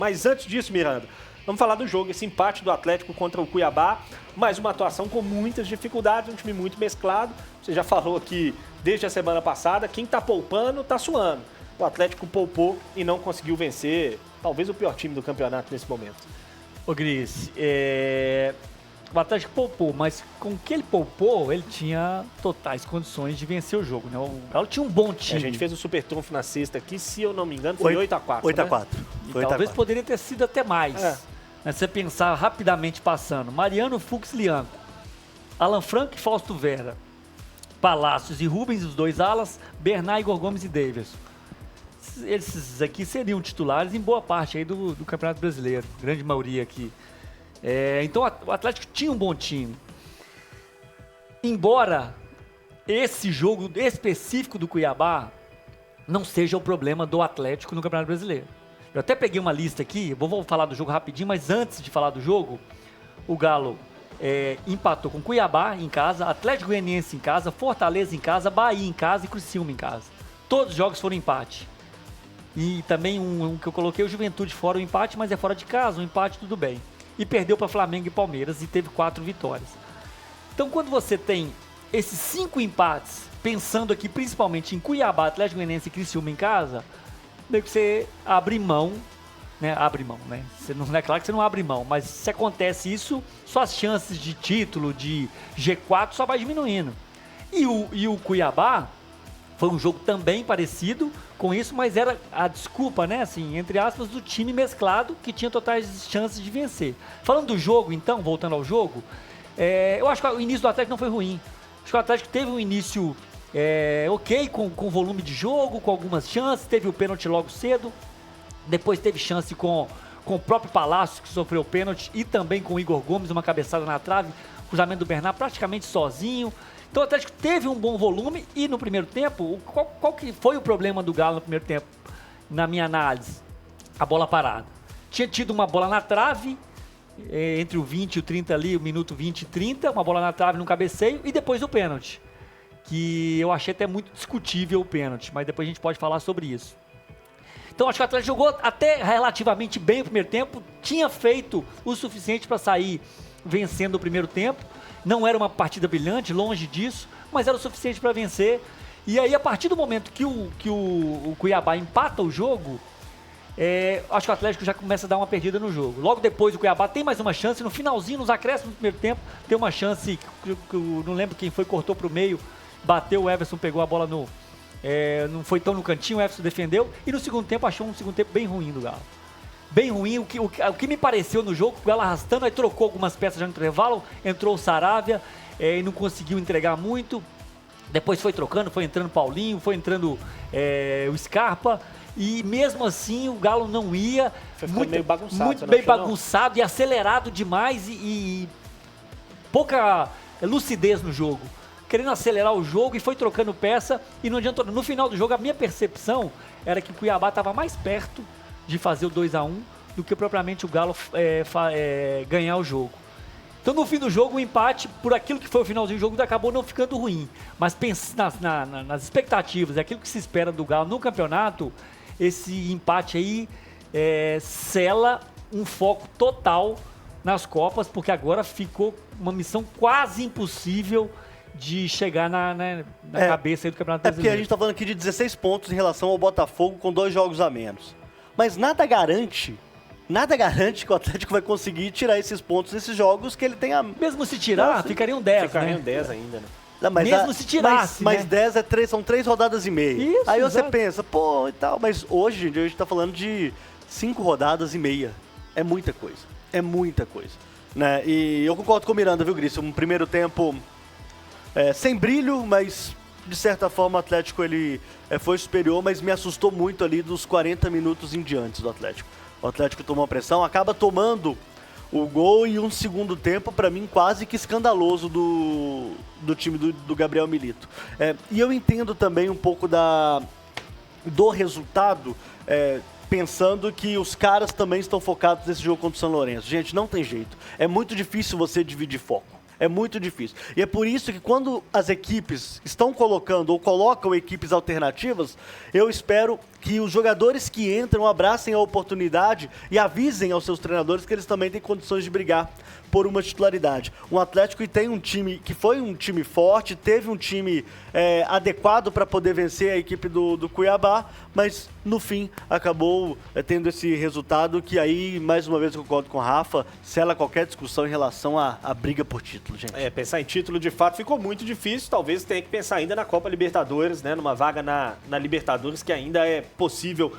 Mas antes disso, Miranda, vamos falar do jogo, esse empate do Atlético contra o Cuiabá. Mais uma atuação com muitas dificuldades, um time muito mesclado. Você já falou aqui desde a semana passada, quem tá poupando, tá suando. O Atlético poupou e não conseguiu vencer, talvez o pior time do campeonato nesse momento. Ô Gris, o Atlético poupou, mas com o que ele poupou, ele tinha totais condições de vencer o jogo, né? O Galo tinha um bom time. A gente fez o super trunfo na sexta aqui, se eu não me engano, foi 8-4. 8-4. Né? Foi Talvez 8-4. poderia ter sido até mais. Né? Se você pensar rapidamente passando. Mariano, Fux, Lianco, Alan Franco e Fausto Vera, Palácios e Rubens, os dois alas, Bernard, Igor Gomes e Davidson. Esses aqui seriam titulares em boa parte aí do Campeonato Brasileiro, grande maioria aqui. Então o Atlético tinha um bom time. Embora esse jogo específico do Cuiabá não seja o problema do Atlético no Campeonato Brasileiro. Eu até peguei uma lista aqui, vou falar do jogo rapidinho, mas antes de falar do jogo, o Galo empatou com Cuiabá em casa, Atlético Goianiense em casa, Fortaleza em casa, Bahia em casa e Criciúma em casa. Todos os jogos foram empate. E também um que eu coloquei, o Juventude fora o empate, mas é fora de casa, o empate tudo bem. E perdeu para Flamengo e Palmeiras e teve 4 vitórias. Então quando você tem esses 5 empates, pensando aqui principalmente em Cuiabá, Atlético Goianiense e Criciúma em casa, meio que você abre mão, né? Você não, é claro que você não abre mão, mas se acontece isso, suas chances de título, de G4 só vai diminuindo. E o Cuiabá foi um jogo também parecido com isso, mas era a desculpa, né, assim, entre aspas, do time mesclado que tinha totais chances de vencer. Falando do jogo, então, voltando ao jogo, eu acho que o início do Atlético não foi ruim. Acho que o Atlético teve um início ok, com volume de jogo, com algumas chances, teve o pênalti logo cedo, depois teve chance com o próprio Palácio, que sofreu o pênalti, e também com o Igor Gomes, uma cabeçada na trave, cruzamento do Bernard praticamente sozinho. Então o Atlético teve um bom volume e no primeiro tempo, qual que foi o problema do Galo no primeiro tempo, na minha análise? A bola parada. Tinha tido uma bola na trave, entre o 20 e o 30 ali, o minuto 20 e 30, uma bola na trave no cabeceio e depois o pênalti, que eu achei até muito discutível o pênalti, mas depois a gente pode falar sobre isso. Então acho que o Atlético jogou até relativamente bem o primeiro tempo, tinha feito o suficiente para sair vencendo o primeiro tempo. Não era uma partida brilhante, longe disso, mas era o suficiente para vencer. E aí, a partir do momento que o Cuiabá empata o jogo, acho que o Atlético já começa a dar uma perdida no jogo. Logo depois, o Cuiabá tem mais uma chance. No finalzinho, nos acréscimos do primeiro tempo, tem uma chance que eu não lembro quem foi, cortou para o meio, bateu, o Everson pegou a bola não foi tão no cantinho, o Everson defendeu. E no segundo tempo, achou um segundo tempo bem ruim do Galo. Bem ruim, o que me pareceu no jogo, o Galo arrastando, aí trocou algumas peças já no intervalo, entrou o Saravia e não conseguiu entregar muito, depois foi trocando, foi entrando Paulinho, foi entrando o Scarpa, e mesmo assim o Galo não ia, meio bagunçado, muito bem bagunçado e acelerado demais e pouca lucidez no jogo, querendo acelerar o jogo e foi trocando peça e não adiantou. No final do jogo, a minha percepção era que o Cuiabá estava mais perto de fazer o 2-1 do que propriamente o Galo ganhar o jogo. Então no fim do jogo o empate, por aquilo que foi o finalzinho do jogo, acabou não ficando ruim, mas nas expectativas, aquilo que se espera do Galo no campeonato, esse empate aí sela um foco total nas Copas, porque agora ficou uma missão quase impossível de chegar na cabeça aí do Campeonato Brasileiro. Porque a gente está falando aqui de 16 pontos em relação ao Botafogo com 2 jogos a menos. Mas nada garante que o Atlético vai conseguir tirar esses pontos desses jogos que ele tem a... Mesmo se tirar, ficariam 10, Ficariam né? 10 ainda, né? Não, mas Mesmo se tirasse, mas né? 10 são 3 rodadas e meia. Isso, aí você exato. pensa, pô, e tal, mas hoje, gente, a gente tá falando de 5 rodadas e meia. É muita coisa. É muita coisa. Né? E eu concordo com o Miranda, viu, Gris? Um primeiro tempo sem brilho, mas de certa forma o Atlético ele foi superior, mas me assustou muito ali dos 40 minutos em diante do Atlético. O Atlético tomou a pressão, acaba tomando o gol e um segundo tempo, para mim, quase que escandaloso do time do Gabriel Milito. E eu entendo também um pouco do resultado, pensando que os caras também estão focados nesse jogo contra o São Lourenço. Gente, não tem jeito. É muito difícil você dividir foco. É muito difícil. E é por isso que quando as equipes estão colocando ou colocam equipes alternativas, eu espero que os jogadores que entram abracem a oportunidade e avisem aos seus treinadores que eles também têm condições de brigar por uma titularidade. Um Atlético que tem um time que foi um time forte, teve um time adequado para poder vencer a equipe do Cuiabá, mas no fim acabou tendo esse resultado que aí, mais uma vez, eu concordo com o Rafa, sela qualquer discussão em relação à briga por título, gente. Pensar em título de fato ficou muito difícil, talvez tenha que pensar ainda na Copa Libertadores, né, numa vaga na Libertadores que ainda é possível